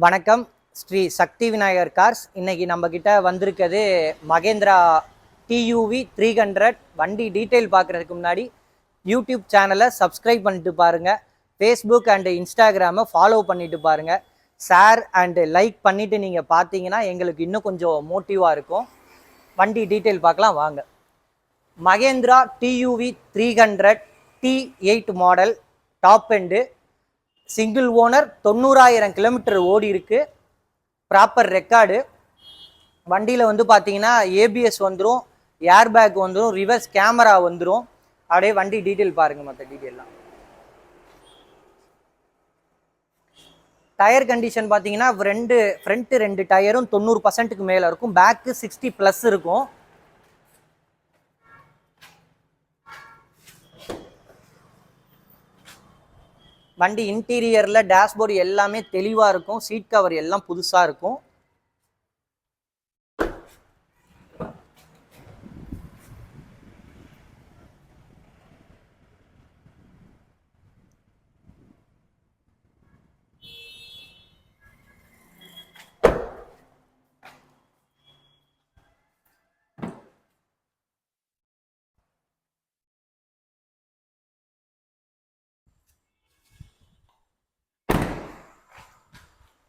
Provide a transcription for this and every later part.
வணக்கம். ஸ்ரீ சக்தி விநாயகர் கார்ஸ். இன்னைக்கு நம்ம கிட்ட வந்திருக்கிறது மகேந்திரா டியூவி 300. வண்டி டீட்டெயில் பார்க்குறதுக்கு முன்னாடி யூடியூப் சேனலை சப்ஸ்கிரைப் பண்ணிட்டு பாருங்கள். ஃபேஸ்புக் அண்டு இன்ஸ்டாகிராமை ஃபாலோ பண்ணிட்டு பாருங்கள். ஷேர் அண்டு லைக் பண்ணிவிட்டு நீங்கள் பார்த்தீங்கன்னா எங்களுக்கு இன்னும் கொஞ்சம் மோட்டிவாக இருக்கும். வண்டி டீட்டெயில் பார்க்கலாம் வாங்க. Mahindra TUV 300 T8 model, top end, single owner, 90,000 kilometre ஓடி இருக்கு. Proper record. வண்டியில் வந்து பார்த்தீங்கன்னா ஏபிஎஸ் வந்துடும், ஏர் பேக் வந்துடும், ரிவர்ஸ் கேமரா வந்துடும். அப்படியே வண்டி டீட்டெயில் பாருங்கள். மற்ற டீட்டெயிலாம் டயர் கண்டிஷன் பார்த்தீங்கன்னா ஃப்ரண்ட்டு ரெண்டு டயரும் 90% மேலே இருக்கும். பேக்கு 60+ இருக்கும். வண்டி இன்டீரியரில் டேஷ்போர்டு எல்லாமே தெளிவாக இருக்கும். சீட் கவர் எல்லாம் புதுசாக இருக்கும்.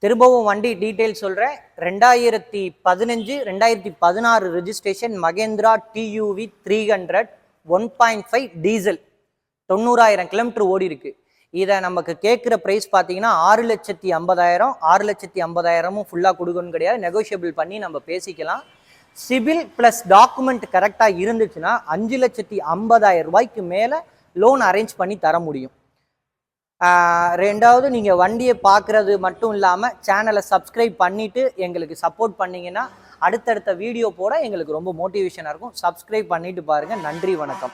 திரும்பவும் வண்டி டீட்டெயில் சொல்கிறேன். 2015 2016 registration Mahindra TUV 300 1.5 diesel, 90,000 kilometre ஓடி இருக்கு. இதை நமக்கு கேட்குற ப்ரைஸ் பார்த்தீங்கன்னா 6,50,000. 6,50,000 ஃபுல்லாக கொடுக்கணும் கிடையாது, நெகோஷியபிள் பண்ணி நம்ம பேசிக்கலாம். சிபில் ப்ளஸ் டாக்குமெண்ட் கரெக்டாக இருந்துச்சுன்னா 5,50,000 ரூபாய்க்கு மேலே லோன் அரேஞ்ச் பண்ணி தர முடியும். ரெண்டாவது, நீங்கள் வண்டியை பார்க்குறது மட்டும் இல்லாமல் சேனலை சப்ஸ்கிரைப் பண்ணிவிட்டு எங்களுக்கு சப்போர்ட் பண்ணிங்கன்னா அடுத்தடுத்த வீடியோ போட எங்களுக்கு ரொம்ப மோட்டிவேஷனாக இருக்கும். சப்ஸ்கிரைப் பண்ணிவிட்டு பாருங்கள். நன்றி, வணக்கம்.